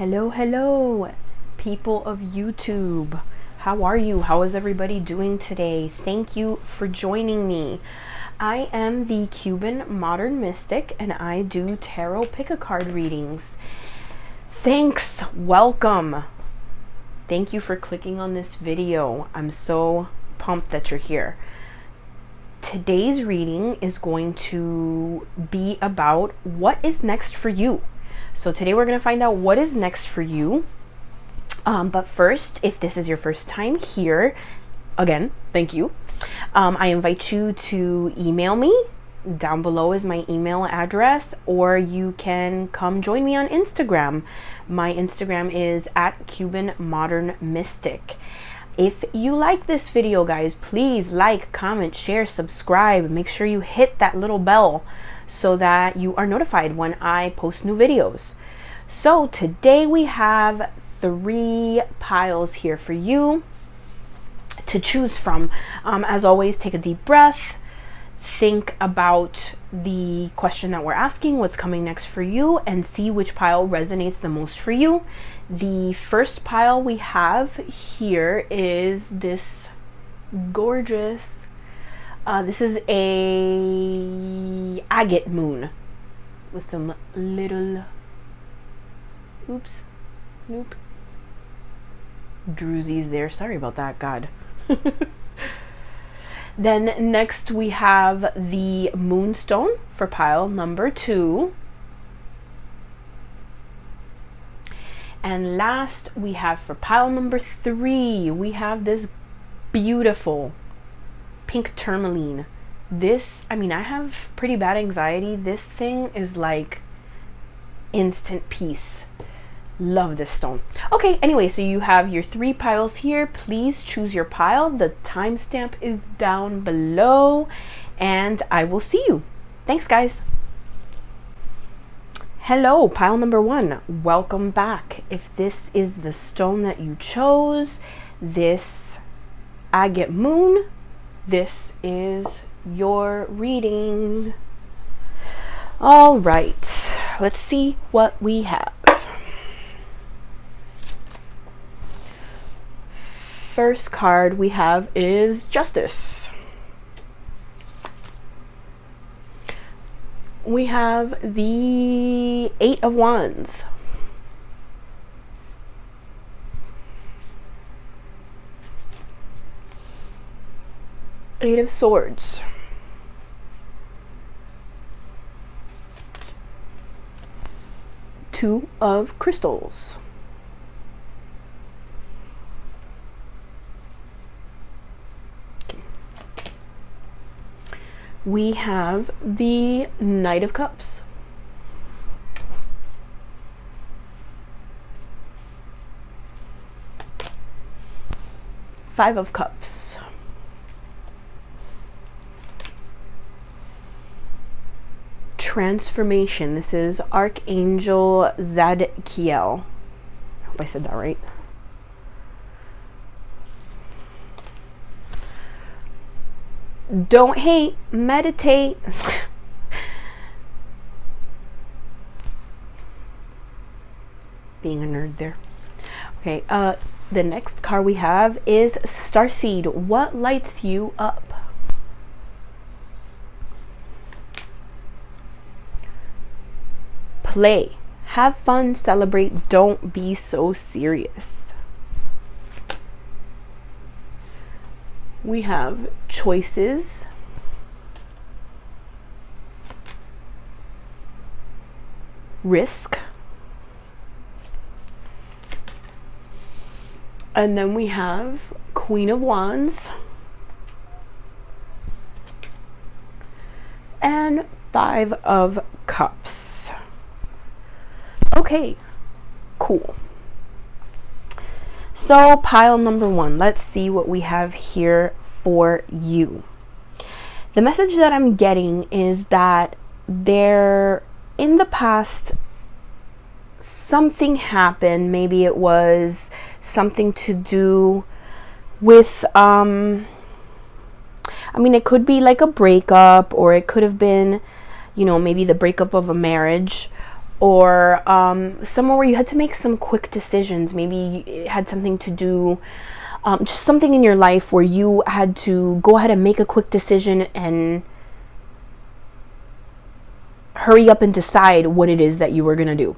Hello, people of YouTube. How are you? How is everybody doing today? Thank you for joining me. I am the Cuban Modern Mystic and I do tarot pick-a-card readings. Thanks, welcome. Thank you for clicking on this video. I'm so pumped that you're here. Today's reading is going to be about what is next for you. So today we're going to find out what is next for you. But first, if this is your first time here, again, thank you. I invite you to email me. Down below is my email address, or you can come join me on Instagram. My Instagram is @CubanModernMystic. If you like this video, guys, please like, comment, share, subscribe. Make sure you hit that little bell so that you are notified when I post new videos. So today we have 3 piles here for you to choose from. As always, take a deep breath. Think about the question that we're asking, what's coming next for you, and see which pile resonates the most for you. The first pile we have here is this gorgeous, this is a agate moon with some little, drusies there. Sorry about that, God. Then next we have the moonstone for pile number 2. And last we have for pile number 3, we have this beautiful pink tourmaline. This, I mean, I have pretty bad anxiety. This thing is like instant peace. Love this stone. Okay, anyway, so you have your 3 piles here. Please choose your pile. The timestamp is down below, and I will see you. Thanks, guys. Hello, pile number 1. Welcome back. If this is the stone that you chose, this agate moon, this is your reading. All right, let's see what we have. First card we have is Justice. We have the 8 of Wands. Eight of Swords. Two of Crystals. We have the Knight of Cups. Five of Cups. Transformation. This is Archangel Zadkiel. I hope I said that right. Don't hate, meditate. Being a nerd there. Okay, the next card we have is Starseed. What lights you up? Play. Have fun, celebrate, don't be so serious. We have Choices. Risk. And then we have Queen of Wands. And 5 of Cups. Okay, cool. So pile number 1, let's see what we have here for you. The message that I'm getting is that there, in the past, something happened. Maybe it was something to do with, I mean, it could be like a breakup, or it could have been, you know, maybe the breakup of a marriage, or somewhere where you had to make some quick decisions. Maybe it had something to do, just something in your life where you had to go ahead and make a quick decision and hurry up and decide what it is that you were going to do.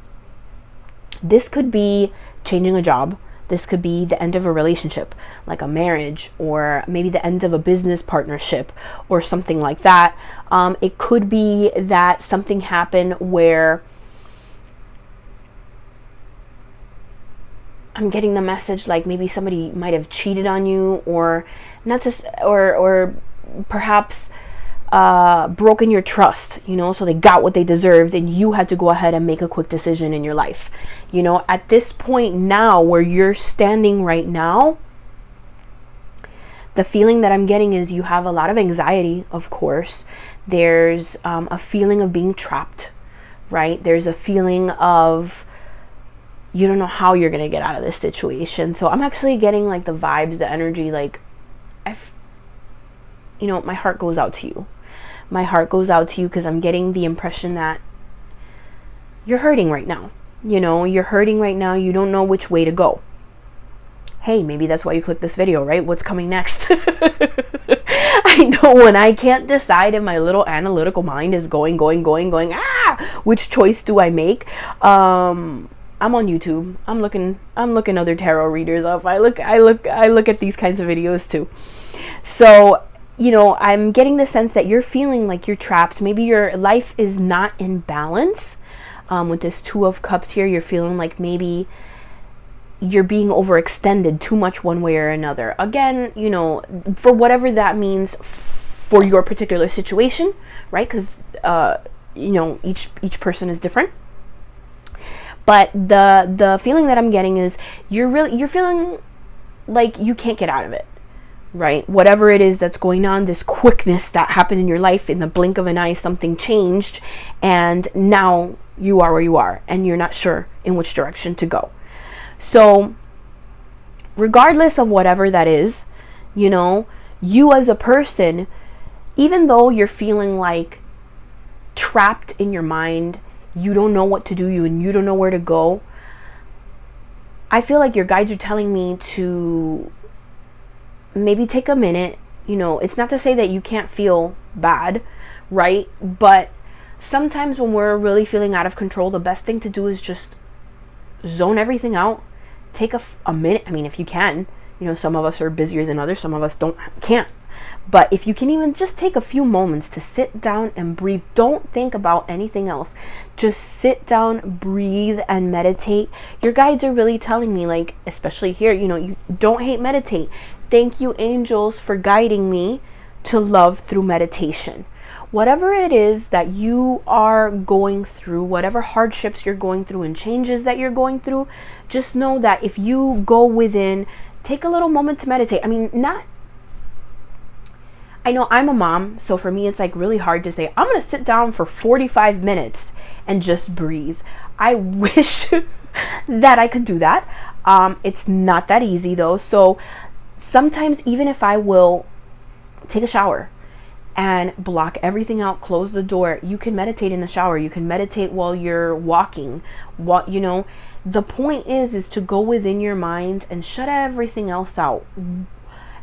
This could be changing a job. This could be the end of a relationship, like a marriage, or maybe the end of a business partnership or something like that. It could be that something happened where I'm getting the message like maybe somebody might have cheated on you, or not to, or perhaps broken your trust, so they got what they deserved and you had to go ahead and make a quick decision in your life. At this point now where you're standing right now, the feeling that I'm getting is you have a lot of anxiety, of course. There's a feeling of being trapped, right? There's a feeling of you don't know how you're going to get out of this situation. So I'm actually getting like the vibes, the energy, like my heart goes out to you. My heart goes out to you because I'm getting the impression that you're hurting right now. You're hurting right now. You don't know which way to go. Hey, maybe that's why you clicked this video, right? What's coming next? I know when I can't decide and my little analytical mind is going, which choice do I make? I'm on YouTube. I'm looking other tarot readers up. I look at these kinds of videos too. So, I'm getting the sense that you're feeling like you're trapped. Maybe your life is not in balance. With this Two of Cups here, you're feeling like maybe you're being overextended too much one way or another. Again, for whatever that means for your particular situation, right? Because, each person is different. But the feeling that I'm getting is you're feeling like you can't get out of it. Right? Whatever it is that's going on, this quickness that happened in your life, in the blink of an eye, something changed, and now you are where you are, and you're not sure in which direction to go. So, regardless of whatever that is, you as a person, even though you're feeling like trapped in your mind, you don't know what to do, and you don't know where to go, I feel like your guides are telling me to maybe take a minute. It's not to say that you can't feel bad, right? But sometimes when we're really feeling out of control, the best thing to do is just zone everything out. Take a minute. I mean, if you can, some of us are busier than others. Some of us can't. But if you can even just take a few moments to sit down and breathe, don't think about anything else. Just sit down, breathe, and meditate. Your guides are really telling me, like, especially here, you don't hate meditate. Thank you, angels, for guiding me to love through meditation. Whatever it is that you are going through, whatever hardships you're going through and changes that you're going through, just know that if you go within, take a little moment to meditate. I know I'm a mom, so for me it's like really hard to say, I'm going to sit down for 45 minutes and just breathe. I wish that I could do that. It's not that easy though. So sometimes even if I will take a shower and block everything out, close the door, you can meditate in the shower. You can meditate while you're walking. The point is to go within your mind and shut everything else out.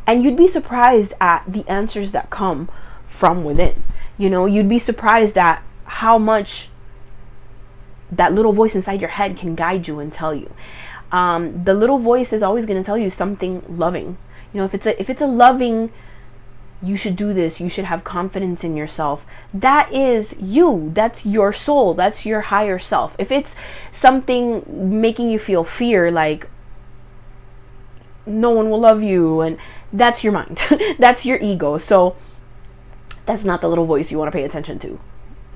And you'd be surprised at the answers that come from within. You'd be surprised at how much that little voice inside your head can guide you and tell you. The little voice is always going to tell you something loving. If it's a loving, you should do this, you should have confidence in yourself, that is you. That's your soul. That's your higher self. If it's something making you feel fear, like no one will love you, and that's your mind. That's your ego. So that's not the little voice you want to pay attention to.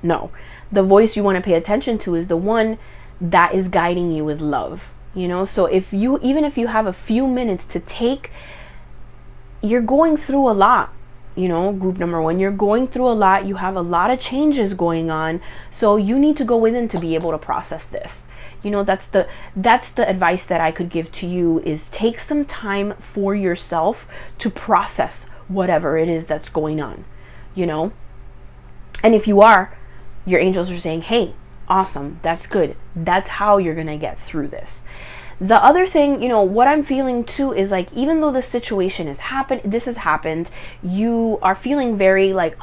No, the voice you want to pay attention to is the one that is guiding you with love. So even if you have a few minutes to take, you're going through a lot. Group number one, you're going through a lot. You have a lot of changes going on. So you need to go within to be able to process this. That's the advice that I could give to you, is take some time for yourself to process whatever it is that's going on, And if you are, your angels are saying, hey, Awesome. That's good. That's how you're going to get through this. The other thing, what I'm feeling too is like, even though this situation this has happened, you are feeling very like,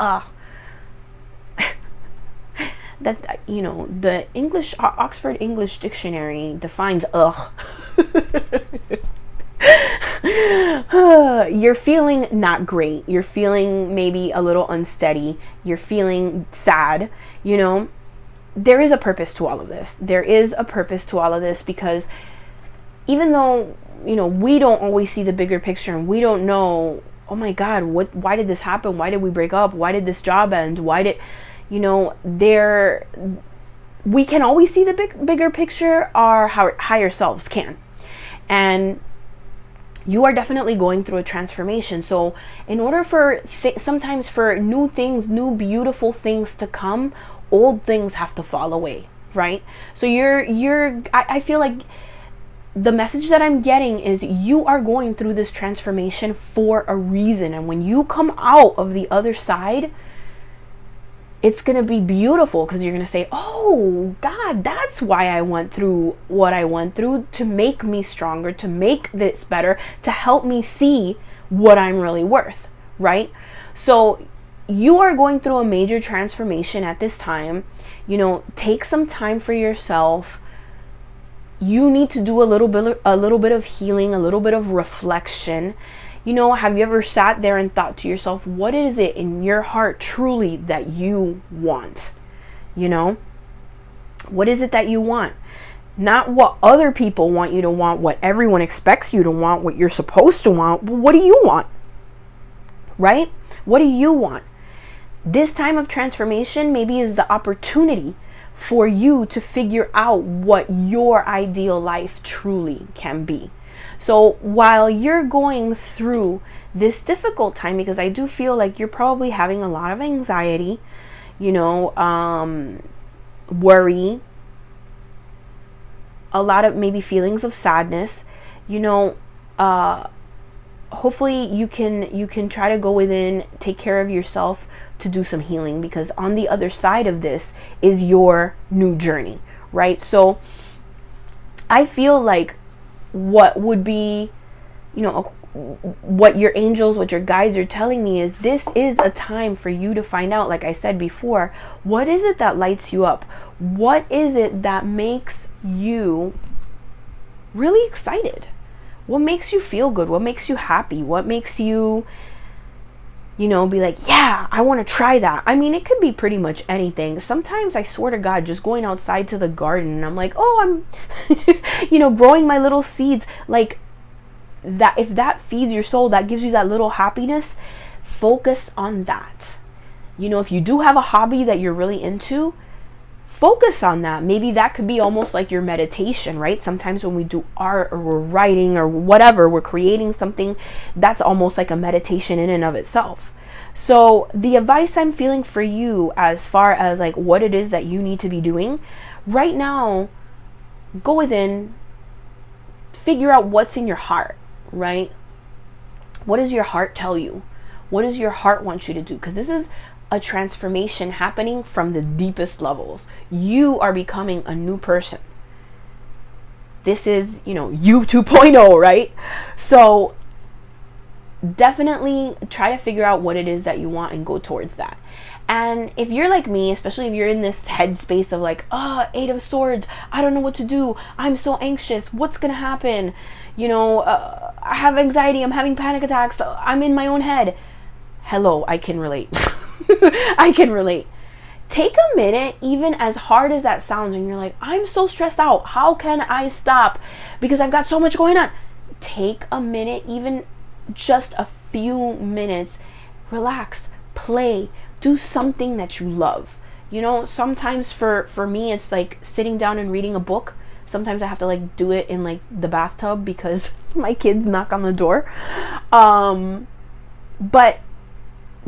that, the Oxford English Dictionary defines you're feeling not great. You're feeling maybe a little unsteady. You're feeling sad, There is a purpose to all of this. There is a purpose to all of this, because even though, we don't always see the bigger picture, and we don't know, oh my God, why did this happen? Why did we break up? Why did this job end? Why did, we can always see the bigger picture. Our higher selves can. And you are definitely going through a transformation. So in order for sometimes for new things, new beautiful things to come, old things have to fall away, right? So I feel like the message that I'm getting is you are going through this transformation for a reason. And when you come out of the other side, it's going to be beautiful, because you're going to say, oh God, that's why I went through what I went through, to make me stronger, to make this better, to help me see what I'm really worth, right? So you are going through a major transformation at this time. Take some time for yourself. You need to do a little bit of healing, a little bit of reflection. Have you ever sat there and thought to yourself, what is it in your heart truly that you want? What is it that you want? Not what other people want you to want, what everyone expects you to want, what you're supposed to want, but what do you want? Right? What do you want? This time of transformation maybe is the opportunity for you to figure out what your ideal life truly can be. So while you're going through this difficult time, because I do feel like you're probably having a lot of anxiety, worry, a lot of maybe feelings of sadness, hopefully you can try to go within, take care of yourself, to do some healing, because on the other side of this is your new journey, right? So I feel like what would be, what your angels, what your guides are telling me is this is a time for you to find out, like I said before, what is it that lights you up? What is it that makes you really excited? What makes you feel good? What makes you happy? What makes you, be like, yeah, I want to try that. I mean, it could be pretty much anything. Sometimes I swear to God, just going outside to the garden and I'm like, oh, I'm, growing my little seeds. Like that, if that feeds your soul, that gives you that little happiness, focus on that. If you do have a hobby that you're really into, focus on that. Maybe that could be almost like your meditation, right? Sometimes when we do art or we're writing or whatever, we're creating something that's almost like a meditation in and of itself. So the advice I'm feeling for you, as far as like what it is that you need to be doing right now, go within, figure out what's in your heart, right? What does your heart tell you? What does your heart want you to do? Because this is a transformation happening from the deepest levels. You are becoming a new person. This is, you 2.0, right? So definitely try to figure out what it is that you want and go towards that. And if you're like me, especially if you're in this headspace of like, Eight of Swords, I don't know what to do, I'm so anxious, what's gonna happen? I have anxiety, I'm having panic attacks, I'm in my own head. Hello, I can relate. I can relate. Take a minute, even as hard as that sounds, and you're like, I'm so stressed out, how can I stop? Because I've got so much going on. Take a minute, even just a few minutes, relax, play, do something that you love. Sometimes for me, it's like sitting down and reading a book. Sometimes I have to like do it in like the bathtub because my kids knock on the door. But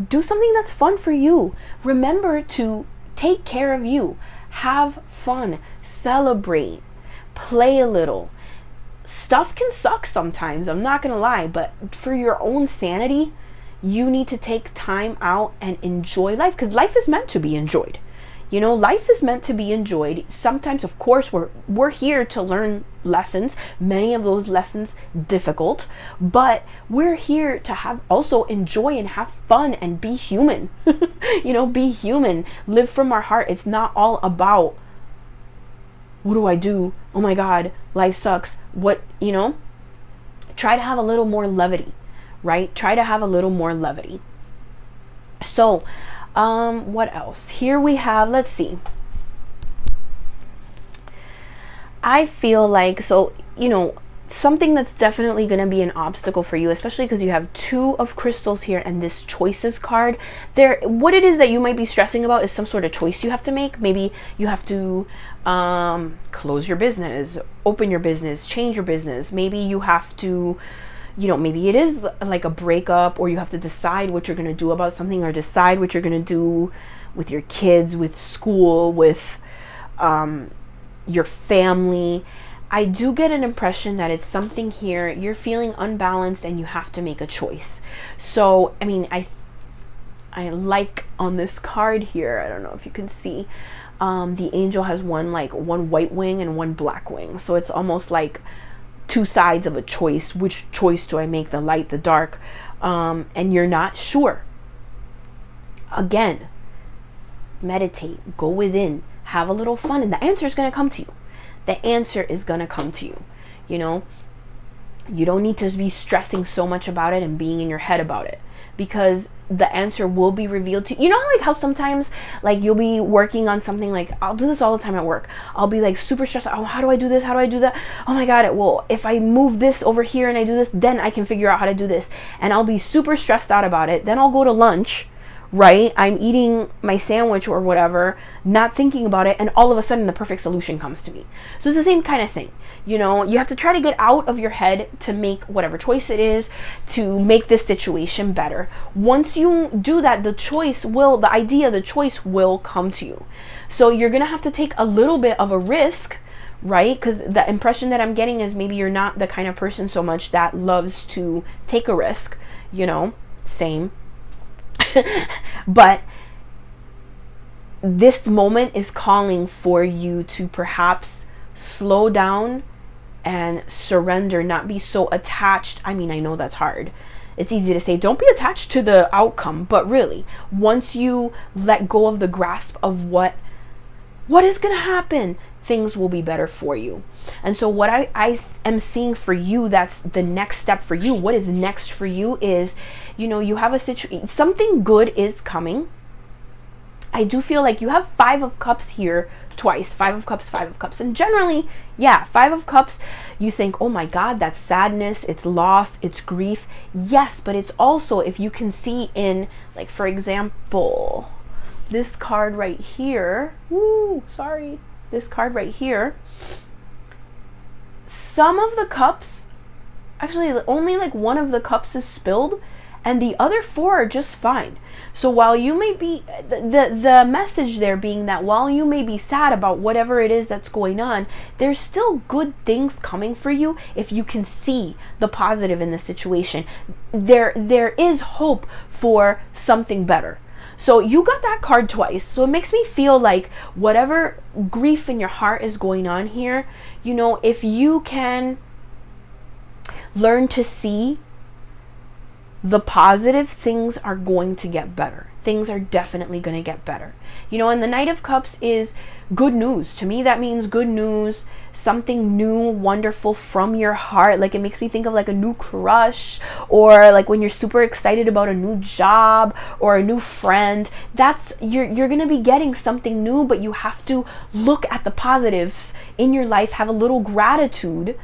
do something that's fun for you. Remember to take care of you. Have fun. Celebrate. Play a little. Stuff can suck sometimes, I'm not gonna lie, but for your own sanity, you need to take time out and enjoy life, because life is meant to be enjoyed. You know, life is meant to be enjoyed. Sometimes, of course, we're here to learn lessons, many of those lessons difficult, but we're here to have also enjoy and have fun and be human. You know, be human, live from our heart. It's not all about, what do I do? Oh my God, life sucks. What, you know, try to have a little more levity, right? Try to have a little more levity. So, what else? Here we have, let's see. I feel like, so, you know, something that's definitely going to be an obstacle for you, especially because you have 2 of crystals here and this choices card. There, what it is that you might be stressing about is some sort of choice you have to make. Maybe you have to close your business, open your business, change your business. Maybe you have to, you know, maybe it is like a breakup, or you have to decide what you're going to do about something, or decide what you're going to do with your kids, with school, with your family. I do get an impression that it's something here, you're feeling unbalanced and you have to make a choice. So, I mean, I like on this card here, I don't know if you can see, the angel has one white wing and one black wing. So it's almost like 2 sides of a choice. Which choice do I make, the light, the dark? And you're not sure. Again, meditate, go within, have a little fun, and the answer is going to come to you. The answer is going to come to you. You know, you don't need to be stressing so much about it and being in your head about it, because the answer will be revealed to you. You know, like how sometimes like you'll be working on something, like I'll do this all the time at work. I'll be like super stressed. Oh, how do I do this? How do I do that? Oh my God. Well, if I move this over here and I do this, then I can figure out how to do this. And I'll be super stressed out about it. Then I'll go to lunch, right? I'm eating my sandwich or whatever, not thinking about it, and all of a sudden the perfect solution comes to me. So it's the same kind of thing. You know, you have to try to get out of your head to make whatever choice it is to make this situation better. Once you do that, the choice will come to you. So you're going to have to take a little bit of a risk, right? Because the impression that I'm getting is maybe you're not the kind of person so much that loves to take a risk, you know, same. But this moment is calling for you to perhaps slow down and surrender, not be so attached. I mean, I know that's hard. It's easy to say, don't be attached to the outcome, but really, once you let go of the grasp of what is going to happen, things will be better for you. And so what I am seeing for you, that's the next step for you. What is next for you is, you know, you have a situation, something good is coming. I do feel like you have 5 of Cups here twice. 5 of Cups, 5 of Cups. And generally, yeah, 5 of Cups, you think, oh my God, that's sadness, it's loss, it's grief. Yes, but it's also, if you can see in, like, for example, this card right here. This card right here. Some of the cups, actually only like 1 of the cups is spilled, and the other 4 are just fine. So while you may be, the message there being that while you may be sad about whatever it is that's going on, there's still good things coming for you if you can see the positive in the situation. There is hope for something better. So you got that card twice. So it makes me feel like whatever grief in your heart is going on here, you know, if you can learn to see the positive, things are going to get better. Things are definitely going to get better. You know, and the Knight of Cups is good news. To me, that means good news, something new, wonderful from your heart. Like, it makes me think of like a new crush, or like when you're super excited about a new job or a new friend. That's, you're going to be getting something new, but you have to look at the positives in your life, have a little gratitude,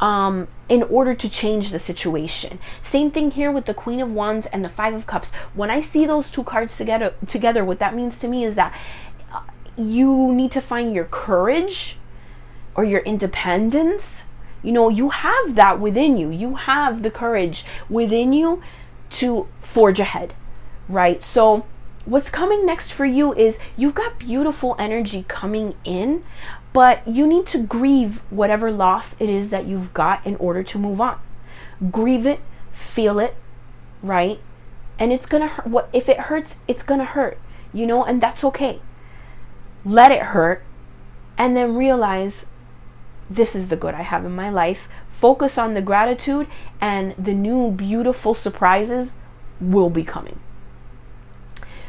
in order to change the situation. Same thing here with the Queen of Wands and the 5 of Cups. When I see those 2 cards together, what that means to me is that you need to find your courage or your independence. You know, you have that within you. You have the courage within you to forge ahead, right? So what's coming next for you is you've got beautiful energy coming in, but you need to grieve whatever loss it is that you've got in order to move on. Grieve it, feel it, right? And it's gonna hurt. If it hurts, it's gonna hurt, you know, and that's okay. let it hurt, and then realize this is the good I have in my life. Focus on the gratitude, and the new beautiful surprises will be coming.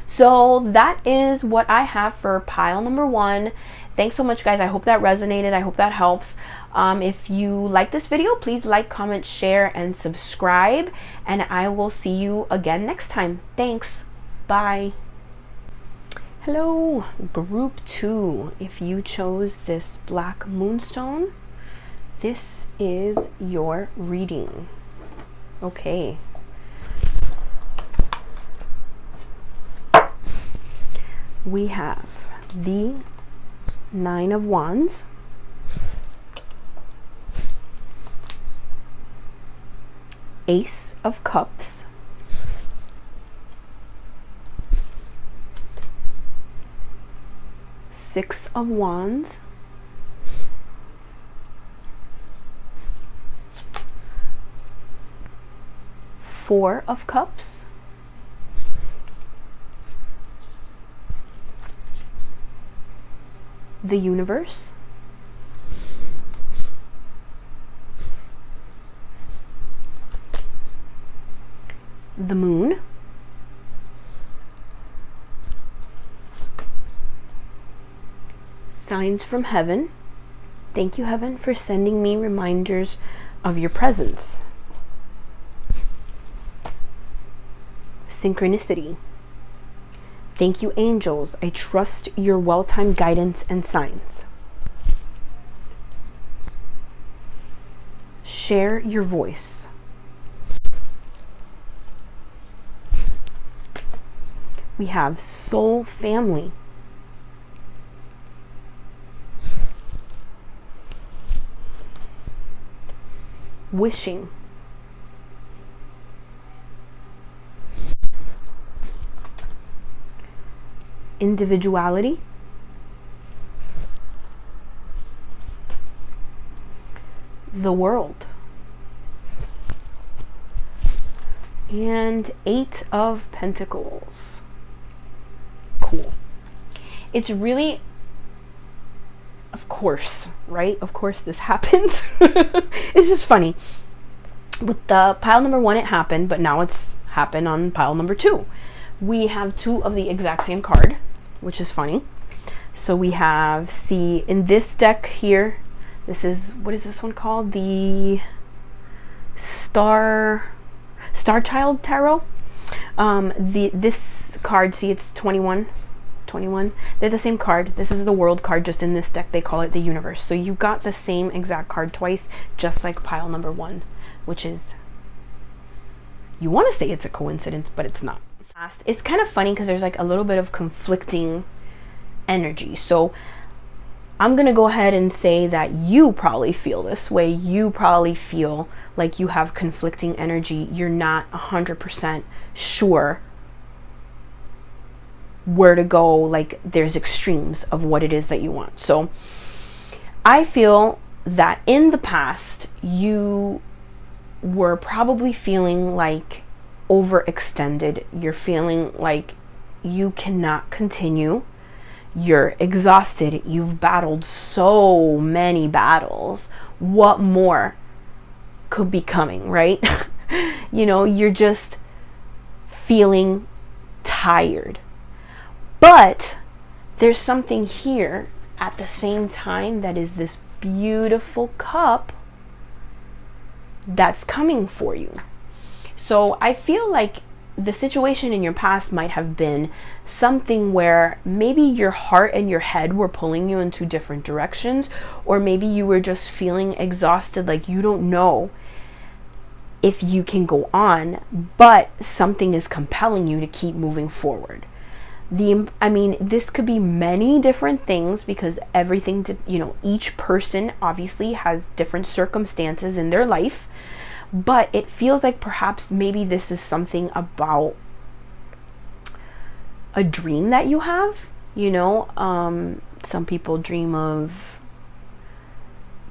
So that is what I have for pile number 1. Thanks so much, guys. I hope that resonated. I hope that helps. If you like this video, please like, comment, share, and subscribe. And I will see you again next time. Thanks. Bye. Hello, group 2. If you chose this black moonstone, this is your reading. Okay. We have the 9 of Wands, Ace of Cups, Six of Wands, Four of Cups, the Universe, the Moon, Signs from Heaven. Thank you, Heaven, for sending me reminders of your presence. Synchronicity. Thank you, angels. I trust your well-timed guidance and signs. Share your voice. We have soul family. Wishing. Individuality. The World. And 8 of Pentacles. Cool. It's really, of course, right? Of course this happens. It's just funny. With the pile number 1, it happened, but now it's happened on pile number 2. We have 2 of the exact same card, which is funny. So we have, see, in this deck here, this is, what is this one called? The Star Child Tarot. This card, see, it's 21. They're the same card. This is the World card, just in this deck they call it the Universe. So you got the same exact card twice, just like pile number 1, which is, you want to say it's a coincidence, but it's not. It's kind of funny because there's like a little bit of conflicting energy. So I'm gonna go ahead and say that you probably feel this way. You probably feel like you have conflicting energy. You're not 100% sure where to go. Like, there's extremes of what it is that you want. So I feel that in the past you were probably feeling like overextended. You're feeling like you cannot continue. You're exhausted. You've battled so many battles. What more could be coming, right? You know, you're just feeling tired. But there's something here at the same time that is this beautiful cup that's coming for you. So I feel like the situation in your past might have been something where maybe your heart and your head were pulling you in 2 different directions, or maybe you were just feeling exhausted, like you don't know if you can go on, but something is compelling you to keep moving forward. This could be many different things, because everything each person obviously has different circumstances in their life. But it feels like perhaps maybe this is something about a dream that you have. Some people dream of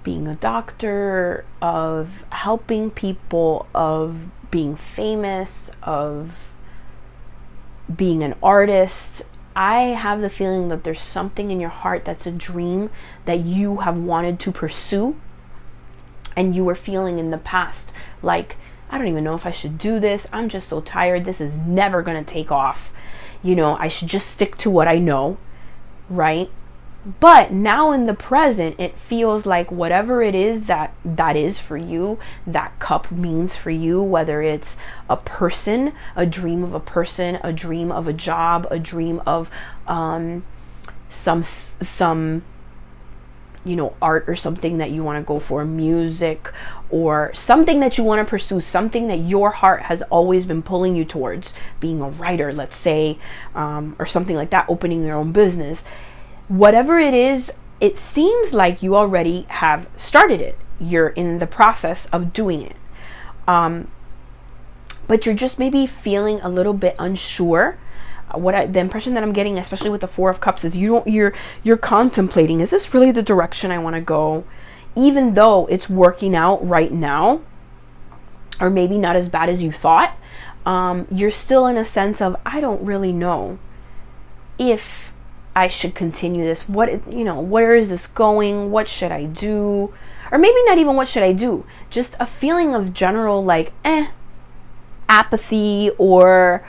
being a doctor, of helping people, of being famous, of being an artist. I have the feeling that there's something in your heart that's a dream that you have wanted to pursue, and you were feeling in the past like, I don't even know if I should do this. I'm just so tired. This is never going to take off. I should just stick to what I know, right? But now in the present, it feels like whatever it is that is for you, that cup means for you, whether it's a person, a dream of a person, a dream of a job, a dream of some art or something that you want to go for, music, or something that you want to pursue, something that your heart has always been pulling you towards, being a writer, let's say, or something like that, opening your own business. Whatever it is, it seems like you already have started it. You're in the process of doing it. But you're just maybe feeling a little bit unsure. The impression that I'm getting, especially with the Four of Cups, is you're contemplating, is this really the direction I want to go? Even though it's working out right now, or maybe not as bad as you thought, you're still in a sense of, I don't really know if I should continue this. Where is this going? What should I do? Or maybe not even what should I do. Just a feeling of general apathy or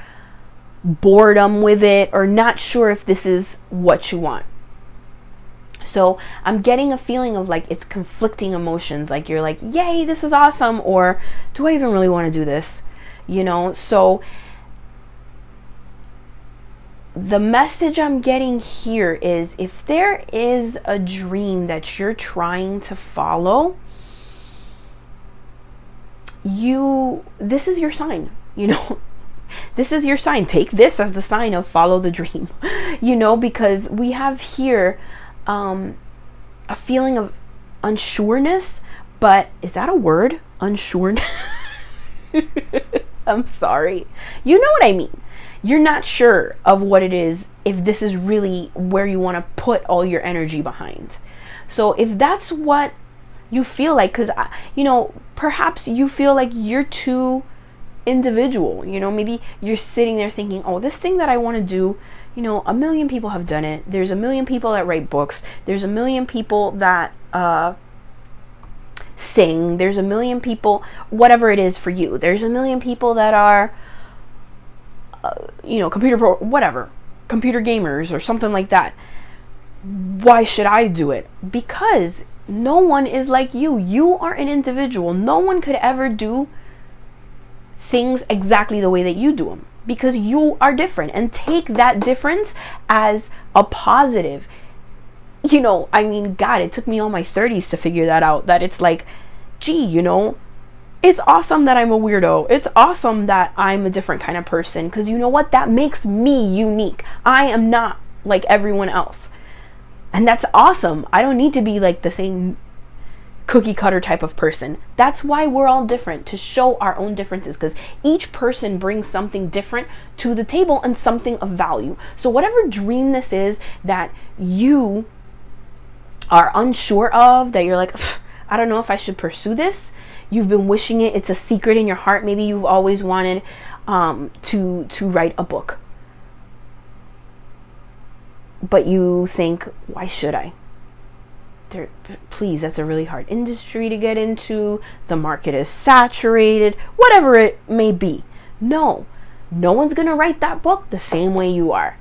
boredom with it, or not sure if this is what you want. So I'm getting a feeling of like it's conflicting emotions. Like you're like, yay, this is awesome. Or do I even really want to do this? So the message I'm getting here is, if there is a dream that you're trying to follow, this is your sign, this is your sign. Take this as the sign of follow the dream, because we have here a feeling of unsureness. But is that a word? Unsureness? I'm sorry. You know what I mean. You're not sure of what it is, if this is really where you want to put all your energy behind. So if that's what you feel like, because, perhaps you feel like you're too individual, maybe you're sitting there thinking, oh, this thing that I want to do, a million people have done it. There's a million people that write books. There's a million people that sing. There's a million people, whatever it is for you. There's a million people that are computer gamers or something like that. Why should I do it? Because no one is like you. You are an individual. No one could ever do things exactly the way that you do them, because you are different. And take that difference as a positive. God, it took me all my 30s to figure that out, that it's like, gee, it's awesome that I'm a weirdo. It's awesome that I'm a different kind of person, because you know what? That makes me unique. I am not like everyone else. And that's awesome. I don't need to be like the same cookie cutter type of person. That's why we're all different, to show our own differences, because each person brings something different to the table and something of value. So whatever dream this is that you are unsure of, that you're like, I don't know if I should pursue this. You've been wishing it. It's a secret in your heart. Maybe you've always wanted to write a book. But you think, why should I? Please, that's a really hard industry to get into. The market is saturated. Whatever it may be. No one's going to write that book the same way you are.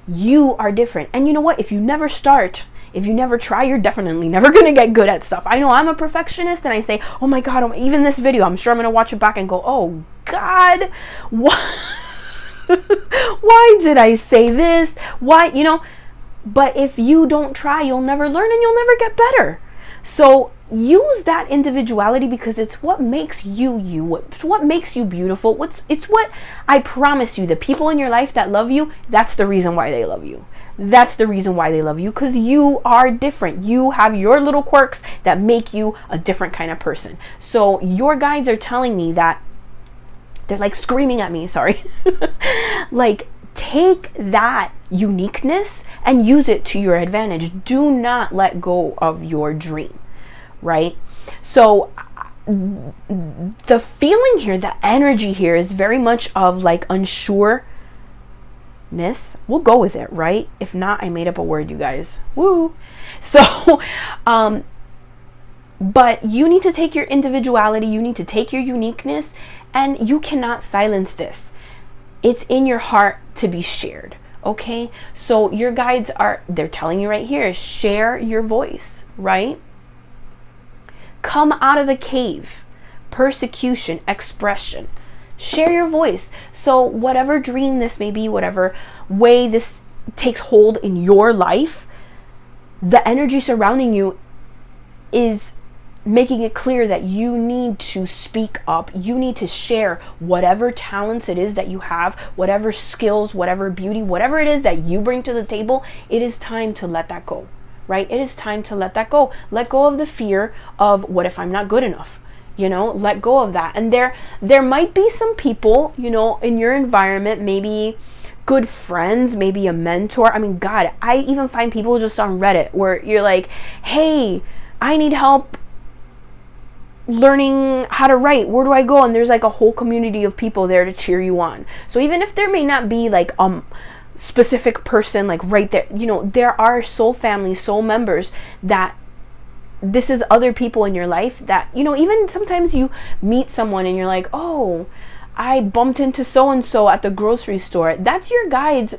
You are different. And you know what? If you never start, if you never try, you're definitely never going to get good at stuff. I know I'm a perfectionist, and I say, oh my God, even this video, I'm sure I'm going to watch it back and go, oh God, why did I say this? Why, but if you don't try, you'll never learn and you'll never get better. So use that individuality, because it's what makes you you. It's what makes you beautiful. It's what I promise you, the people in your life that love you, that's the reason why they love you. That's the reason why they love you, because you are different. You have your little quirks that make you a different kind of person. So your guides are telling me that, they're like screaming at me, sorry. Like, take that uniqueness and use it to your advantage. Do not let go of your dream, right? So the feeling here, the energy here is very much of like unsureness, We'll go with it, right? If not, I made up a word, you guys. Woo! So, but you need to take your individuality, you need to take your uniqueness, and you cannot silence this. It's in your heart to be shared, okay? So your guides they're telling you right here, share your voice, right? Come out of the cave, persecution, expression. Share your voice. So whatever dream this may be, whatever way this takes hold in your life, the energy surrounding you is making it clear that you need to speak up. You need to share whatever talents it is that you have, whatever skills, whatever beauty, whatever it is that you bring to the table. It is time to let that go, right? It is time to let that go. Let go of the fear of what if I'm not good enough? Let go of that. And there might be some people, in your environment, maybe good friends, maybe a mentor. I mean, God, I even find people just on Reddit where you're like, hey, I need help learning how to write. Where do I go? And there's like a whole community of people there to cheer you on. So even if there may not be like specific person like right there, there are soul family, soul members that this is other people in your life that, even sometimes you meet someone and you're like, oh, I bumped into so-and-so at the grocery store. That's your guides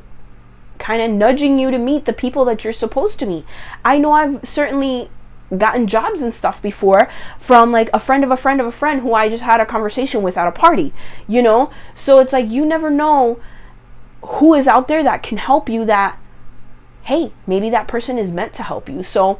kind of nudging you to meet the people that you're supposed to meet. I know I've certainly gotten jobs and stuff before from like a friend of a friend of a friend who I just had a conversation with at a party, So it's like, you never know who is out there that can help you, that, hey, maybe that person is meant to help you. So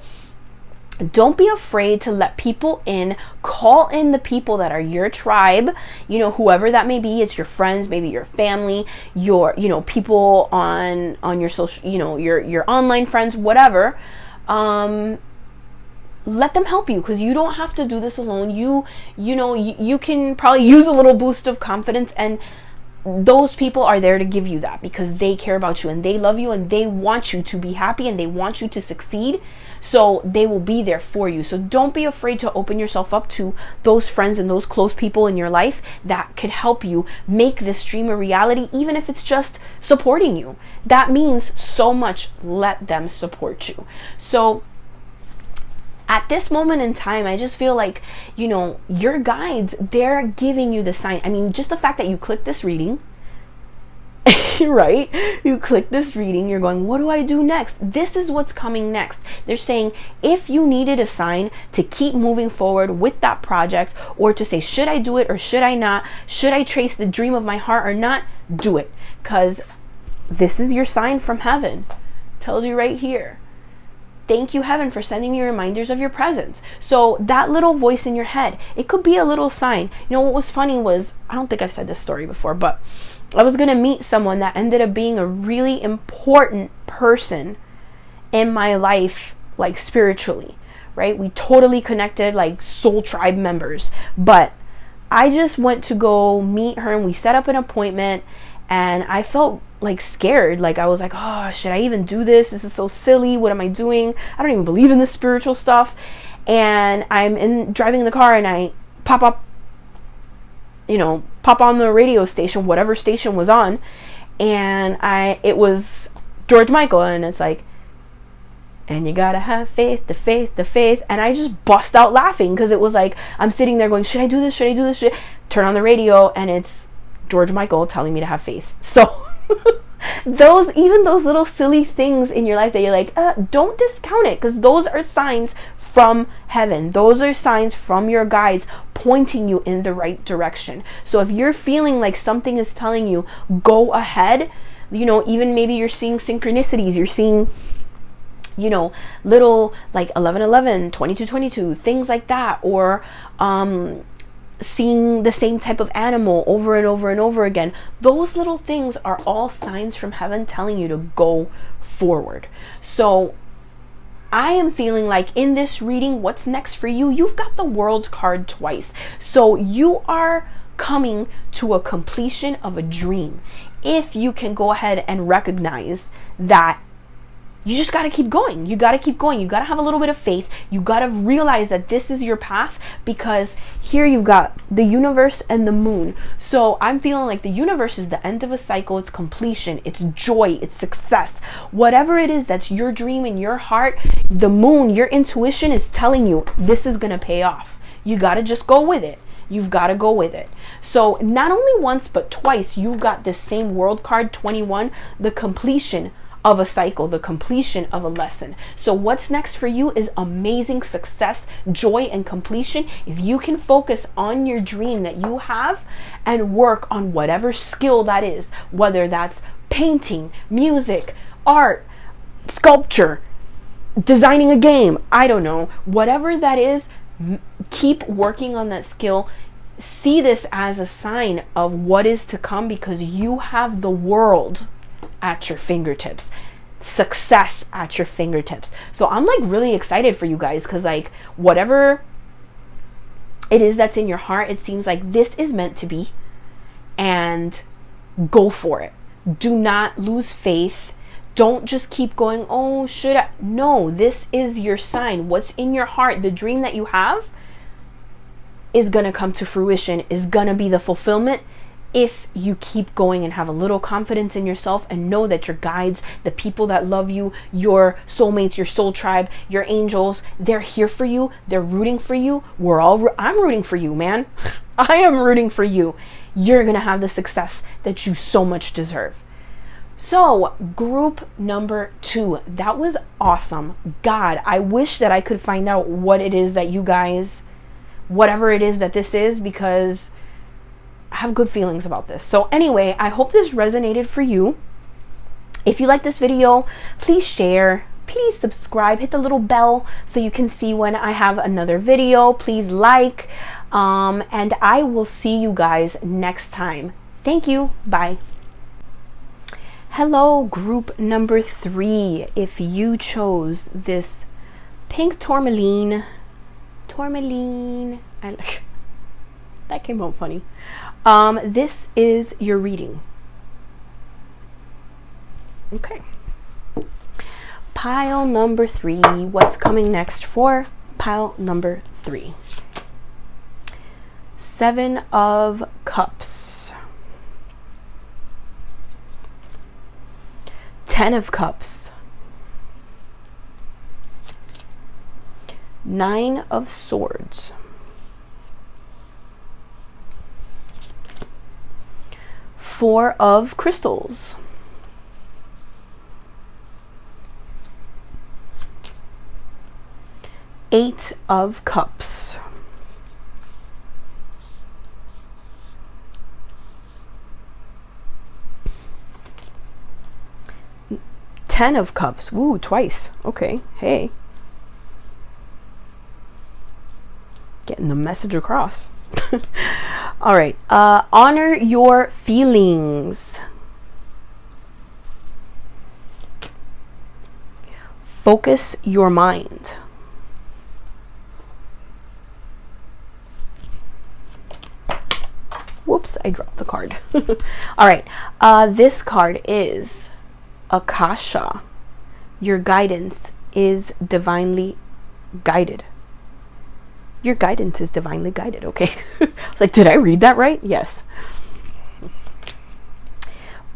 don't be afraid to let people in. Call in the people that are your tribe, whoever that may be. It's your friends, maybe your family, your, people on your social, your online friends, whatever. Let them help you, because you don't have to do this alone. You can probably use a little boost of confidence, and those people are there to give you that because they care about you and they love you and they want you to be happy and they want you to succeed. So they will be there for you. So don't be afraid to open yourself up to those friends and those close people in your life that could help you make this dream a reality, even if it's just supporting you. That means so much. Let them support you. So at this moment in time, I just feel like, your guides, they're giving you the sign. I mean, just the fact that you click this reading, right? You click this reading, you're going, what do I do next? This is what's coming next. They're saying, if you needed a sign to keep moving forward with that project, or to say, should I do it or should I not? Should I trace the dream of my heart or not? Do it. Because this is your sign from heaven. Tells you right here. Thank you, heaven, for sending me reminders of your presence. So that little voice in your head, it could be a little sign. What was funny was, I don't think I've said this story before, but I was going to meet someone that ended up being a really important person in my life, like spiritually, right? We totally connected, like soul tribe members. But I just went to go meet her and we set up an appointment, and I felt like scared. Like I was like, oh, should I even do this? This is so silly. What am I doing? I don't even believe in this spiritual stuff. And I'm driving in the car and I pop on the radio station, whatever station was on. And it was George Michael. And it's like, and you gotta have faith, the faith, the faith. And I just bust out laughing because it was like, I'm sitting there going, should I do this? Should I do this? Turn on the radio and it's George Michael telling me to have faith. So those little silly things in your life that you're like, don't discount it, because those are signs from heaven. Those are signs from your guides pointing you in the right direction. So if you're feeling like something is telling you, go ahead, even maybe you're seeing synchronicities, you're seeing, little like 11:11, 22:22, things like that, or seeing the same type of animal over and over and over again. Those little things are all signs from heaven telling you to go forward. So I am feeling like in this reading, what's next for you? You've got the World card twice. So you are coming to a completion of a dream. If you can go ahead and recognize that you just got to keep going. You got to keep going. You got to have a little bit of faith. You got to realize that this is your path, because here you've got the universe and the moon. So I'm feeling like the universe is the end of a cycle. It's completion. It's joy. It's success. Whatever it is that's your dream in your heart, the moon, your intuition is telling you this is going to pay off. You got to just go with it. You've got to go with it. So not only once, but twice, you got this same world card, 21, the completion of a cycle, the completion of a lesson. So what's next for you is amazing success, joy, and completion. If you can focus on your dream that you have and work on whatever skill that is, whether that's painting, music, art, sculpture, designing a game, I don't know, whatever that is, keep working on that skill. See this as a sign of what is to come, because you have the world at your fingertips, success at your fingertips. So I'm like really excited for you guys, because like whatever it is that's in your heart, it seems like this is meant to be, and go for it. Do not lose faith. Don't just keep going, oh, should I? No, this is your sign. What's in your heart, the dream that you have, is going to come to fruition, is going to be the fulfillment, if you keep going and have a little confidence in yourself and know that your guides, the people that love you, your soulmates, your soul tribe, your angels, they're here for you. They're rooting for you. I'm rooting for you, man. I am rooting for you. You're going to have the success that you so much deserve. So group number 2, that was awesome. God, I wish that I could find out what it is that you guys, whatever it is that this is, because I have good feelings about this. So anyway, I hope this resonated for you. If you like this video, please share, please subscribe, hit the little bell so you can see when I have another video. Please like, and I will see you guys next time. Thank you. Bye. Hello, group number 3. If you chose this pink tourmaline, that came out funny. This is your reading. Okay. Pile number 3. What's coming next for pile number 3? 7 of Cups. 10 of Cups. 9 of Swords. 4 of Crystals. 8 of Cups. 10 of Cups. Woo, twice. Okay. Hey. Getting the message across. All right. Honor your feelings. Focus your mind. Whoops, I dropped the card. All right. This card is Akasha. Your guidance is divinely guided. Your guidance is divinely guided. Okay. I was like, did I read that right? Yes.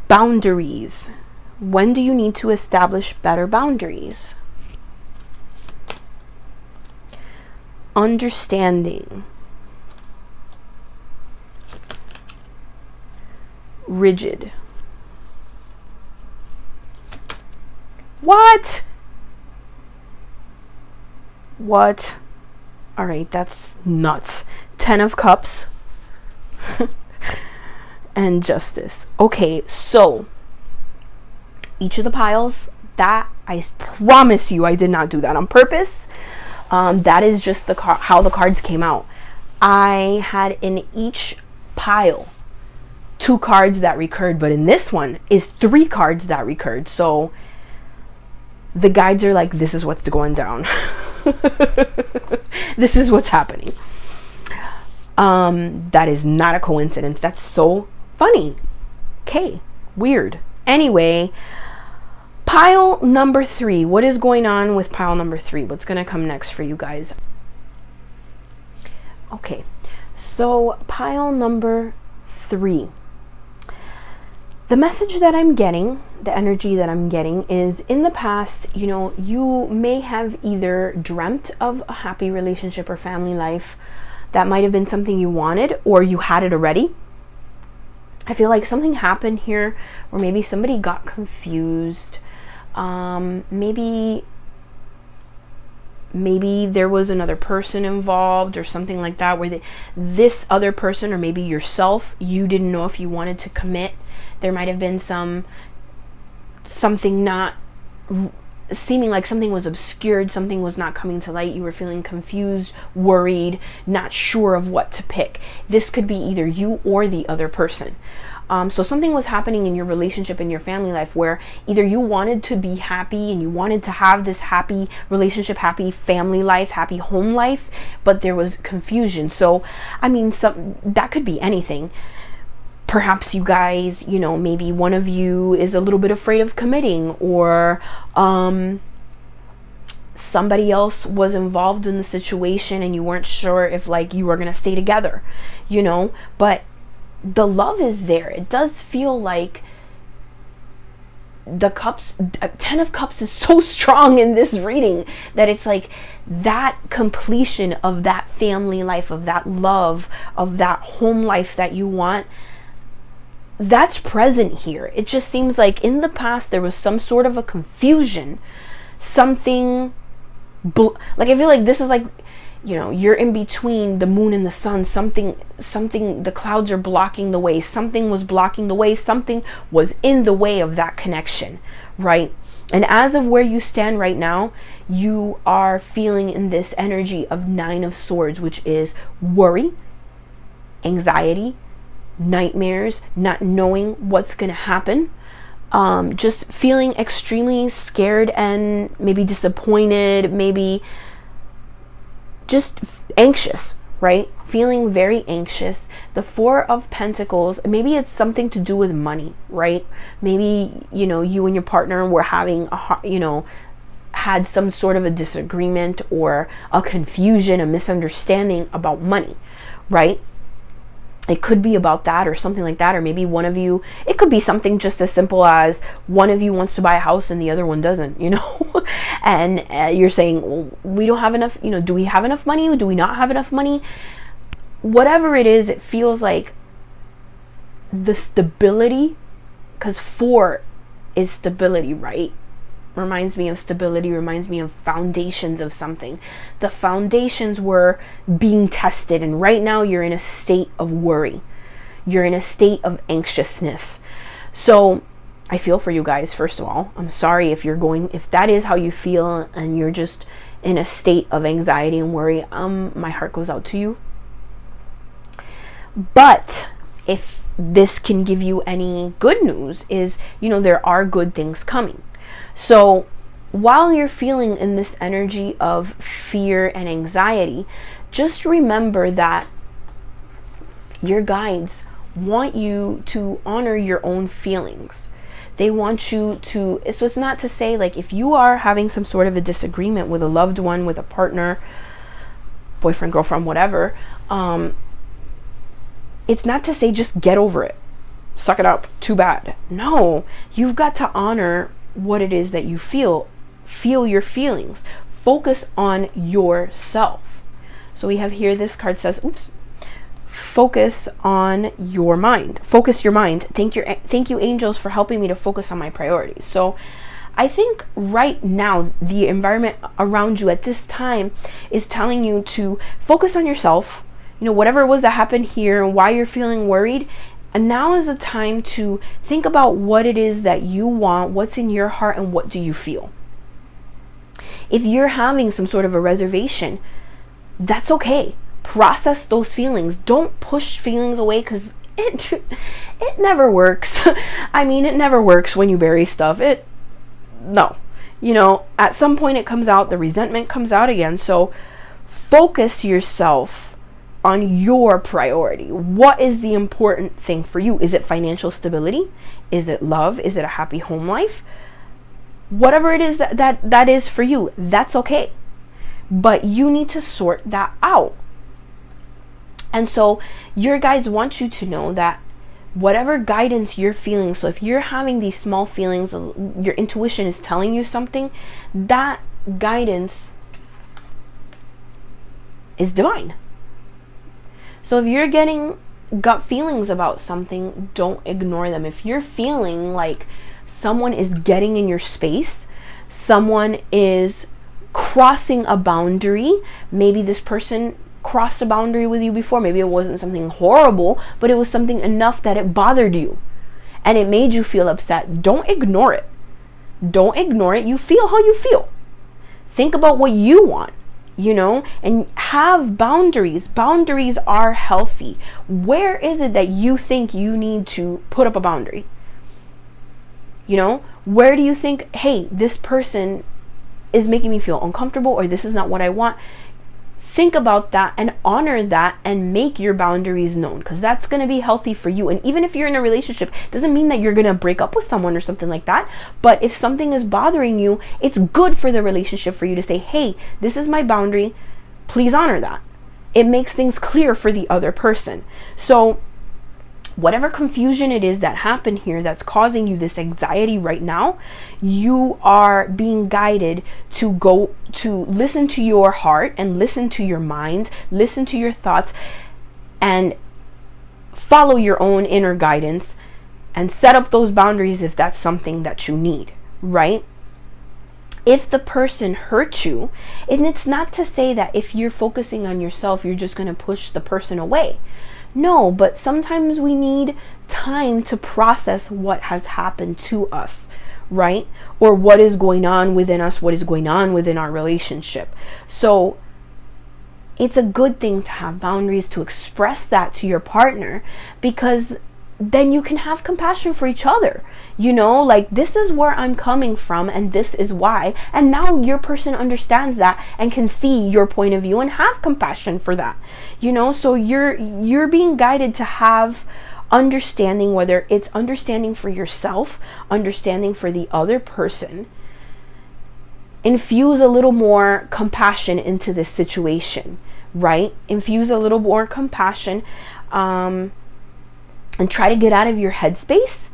Boundaries. When do you need to establish better boundaries? Understanding. Rigid. What? What? All right, that's nuts. 10 of Cups. And Justice. Okay, so each of the piles, that I promise you I did not do that on purpose. That is just the how the cards came out. I had in each pile 2 cards that recurred, but in this one is 3 cards that recurred. So the guides are like, this is what's going down. This is what's happening. That is not a coincidence. That's so funny. Okay, weird. Anyway, Pile number 3. What is going on with pile number 3? What's going to come next for you guys? Okay, so pile number 3. The message that I'm getting, the energy that I'm getting is, in the past, you may have either dreamt of a happy relationship or family life. That might have been something you wanted, or you had it already. I feel like something happened here, or maybe somebody got confused. Maybe there was another person involved or something like that, where this other person, or maybe yourself, you didn't know if you wanted to commit. There might have been something not seeming like something was obscured, something was not coming to light. You were feeling confused, worried, not sure of what to pick. This could be either you or the other person. So something was happening in your relationship, in your family life, where either you wanted to be happy and you wanted to have this happy relationship, happy family life, happy home life, but there was confusion. So, that could be anything. Perhaps you guys, maybe one of you is a little bit afraid of committing, or somebody else was involved in the situation and you weren't sure if you were going to stay together, but the love is there. It does feel like the cups, 10 of cups is so strong in this reading that it's like that completion of that family life, of that love, of that home life that you want. That's present here. It just seems like in the past there was some sort of a confusion, something I feel like this is you're in between the moon and the sun. Something, the clouds are blocking the way. Something was blocking the way. Something was in the way of that connection, right? And as of where you stand right now, you are feeling in this energy of 9 of Swords, which is worry, anxiety, nightmares, not knowing what's going to happen, just feeling extremely scared and maybe disappointed, maybe just anxious, right? Feeling very anxious. The 4 of Pentacles, maybe it's something to do with money, right? Maybe, you and your partner were having had some sort of a disagreement or a confusion, a misunderstanding about money, right? It could be about that or something like that. Or maybe one of you, it could be something just as simple as one of you wants to buy a house and the other one doesn't, and you're saying, well, we don't have enough, do we have enough money? Do we not have enough money? Whatever it is, it feels like the stability, because 4 is stability, right? Reminds me of stability, reminds me of foundations of something. The foundations were being tested, and right now you're in a state of worry. You're in a state of anxiousness. So I feel for you guys, first of all. I'm sorry if that is how you feel and you're just in a state of anxiety and worry. My heart goes out to you. But if this can give you any good news, is, there are good things coming. So while you're feeling in this energy of fear and anxiety, just remember that your guides want you to honor your own feelings. They want you to, so it's not to say if you are having some sort of a disagreement with a loved one, with a partner, boyfriend, girlfriend, whatever, it's not to say just get over it, suck it up, too bad. No, you've got to honor what it is that you feel your feelings, focus on yourself. So we have here, this card says, focus on your mind, focus your mind. Thank you angels for helping me to focus on my priorities. So I think right now the environment around you at this time is telling you to focus on yourself, whatever it was that happened here and why you're feeling worried. And now is the time to think about what it is that you want, what's in your heart, and what do you feel. If you're having some sort of a reservation, that's okay. Process those feelings. Don't push feelings away, because it never works. It never works when you bury stuff. No. At some point it comes out, the resentment comes out again. So focus yourself on your priority. What is the important thing for you? Is it financial stability? Is it love? Is it a happy home life? Whatever it is that is for you, that's okay. But you need to sort that out. And so your guides want you to know that whatever guidance you're feeling, so if you're having these small feelings, your intuition is telling you something, that guidance is divine. So if you're getting gut feelings about something, don't ignore them. If you're feeling like someone is getting in your space, someone is crossing a boundary, maybe this person crossed a boundary with you before, maybe it wasn't something horrible, but it was something enough that it bothered you and it made you feel upset, don't ignore it. Don't ignore it. You feel how you feel. Think about what you want, and have boundaries. Boundaries are healthy. Where is it that you think you need to put up a boundary? Where do you think, hey, this person is making me feel uncomfortable, or this is not what I want? Think about that and honor that and make your boundaries known, because that's going to be healthy for you. And even if you're in a relationship, doesn't mean that you're going to break up with someone or something like that. But if something is bothering you, it's good for the relationship for you to say, hey, this is my boundary. Please honor that. It makes things clear for the other person. So whatever confusion it is that happened here that's causing you this anxiety right now, you are being guided to go to listen to your heart and listen to your mind, listen to your thoughts, and follow your own inner guidance and set up those boundaries if that's something that you need, right? If the person hurt you, and it's not to say that if you're focusing on yourself, you're just going to push the person away. No, but sometimes we need time to process what has happened to us, right? Or what is going on within us, what is going on within our relationship. So it's a good thing to have boundaries, to express that to your partner, because then you can have compassion for each other. Like, this is where I'm coming from and this is why. And now your person understands that and can see your point of view and have compassion for that. So you're being guided to have understanding, whether it's understanding for yourself, understanding for the other person. Infuse a little more compassion into this situation, right? Infuse a little more compassion, and try to get out of your headspace,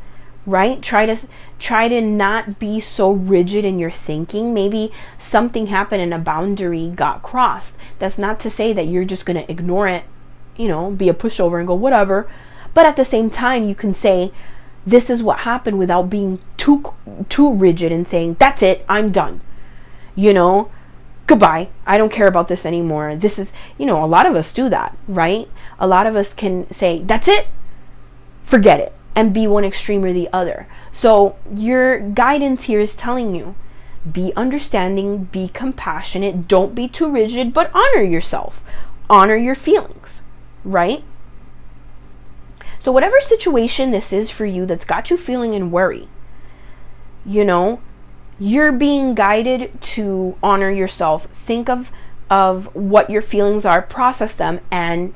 right? Try to not be so rigid in your thinking. Maybe something happened and a boundary got crossed. That's not to say that you're just going to ignore it, be a pushover and go whatever. But at the same time, you can say, this is what happened, without being too rigid and saying, that's it, I'm done. Goodbye. I don't care about this anymore. This is, a lot of us do that, right? A lot of us can say, that's it, forget it, and be one extreme or the other. So your guidance here is telling you, be understanding, be compassionate, don't be too rigid, but honor yourself, honor your feelings, right? So whatever situation this is for you that's got you feeling in worry, you're being guided to honor yourself. Think of what your feelings are, process them, and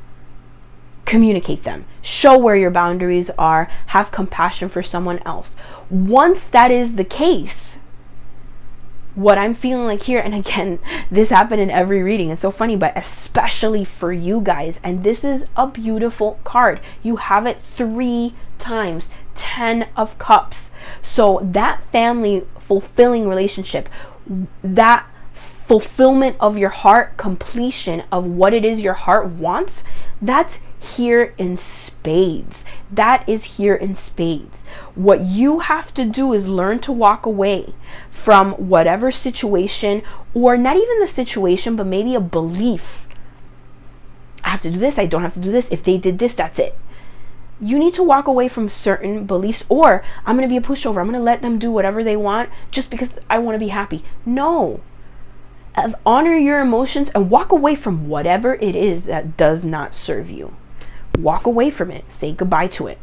communicate them. Show where your boundaries are. Have compassion for someone else. Once that is the case, what I'm feeling like here, and again, this happened in every reading. It's so funny, but especially for you guys, and this is a beautiful card. You have it 3 times, 10 of Cups. So that family fulfilling relationship, that fulfillment of your heart, completion of what it is your heart wants, that's here in spades. That is here in spades. What you have to do is learn to walk away from whatever situation, or not even the situation, but maybe a belief. I have to do this, I don't have to do this. If they did this, that's it. You need to walk away from certain beliefs, or I'm going to be a pushover. I'm going to let them do whatever they want just because I want to be happy. No. Honor your emotions and walk away from whatever it is that does not serve you. Walk away from it. Say goodbye to it.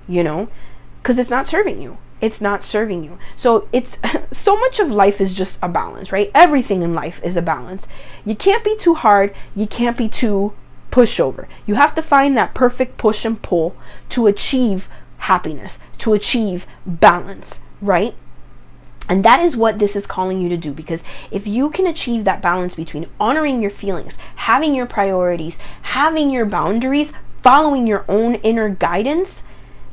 Because it's not serving you. It's not serving you. So it's so much of life is just a balance, right? Everything in life is a balance. You can't be too hard. You can't be too pushover. You have to find that perfect push and pull to achieve happiness, to achieve balance, right? And that is what this is calling you to do, because if you can achieve that balance between honoring your feelings, having your priorities, having your boundaries, following your own inner guidance,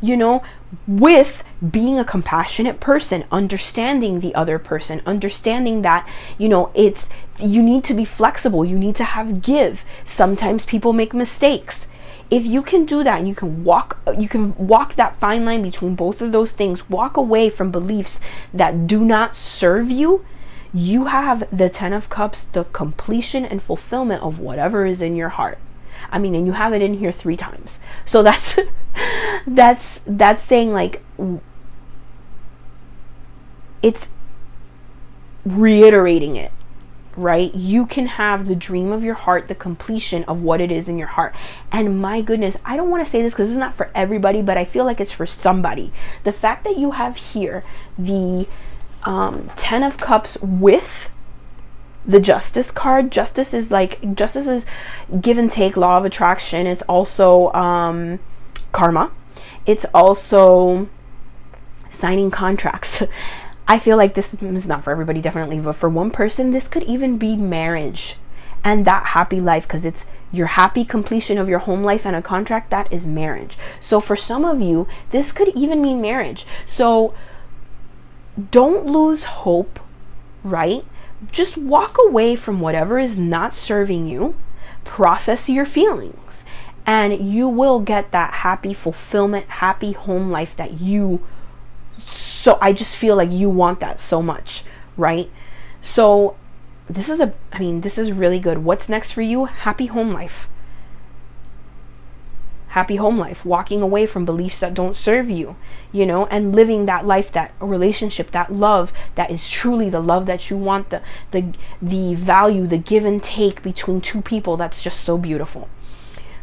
you know, with being a compassionate person, understanding the other person, understanding that, you know, you need to be flexible, you need to have give. Sometimes people make mistakes. If you can do that, you can walk that fine line between both of those things, walk away from beliefs that do not serve you. You have the 10 of Cups, the completion and fulfillment of whatever is in your heart. I mean, and you have it in here 3 times. So that's that's saying, like, it's reiterating it, right? You can have the dream of your heart, the completion of what it is in your heart. And my goodness, I don't want to say this because this is not for everybody, but I feel like it's for somebody. The fact that you have here the 10 of Cups with the Justice card. Justice is give and take, law of attraction. It's also karma. It's also signing contracts. I feel like this is not for everybody, definitely, but for one person, this could even be marriage and that happy life, because it's your happy completion of your home life and a contract. That is marriage. So for some of you, this could even mean marriage. So don't lose hope, right? Just walk away from whatever is not serving you, process your feelings, and you will get that happy fulfillment, happy home life that so I just feel like you want that so much, right? So this is really good. What's next for you? Happy home life. Happy home life, walking away from beliefs that don't serve you, you know, and living that life, that relationship, that love that is truly the love that you want, the value, the give and take between 2 people. That's just so beautiful.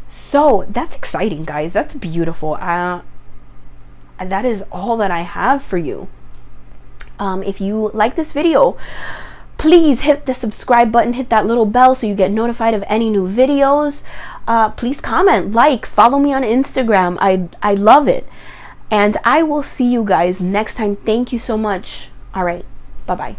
So that's exciting, guys. That's beautiful. That is all that I have for you. If you like this video, please hit the subscribe button, hit that little bell so you get notified of any new videos. Please comment, follow me on Instagram. I love it. And I will see you guys next time. Thank you so much. All right. Bye-bye.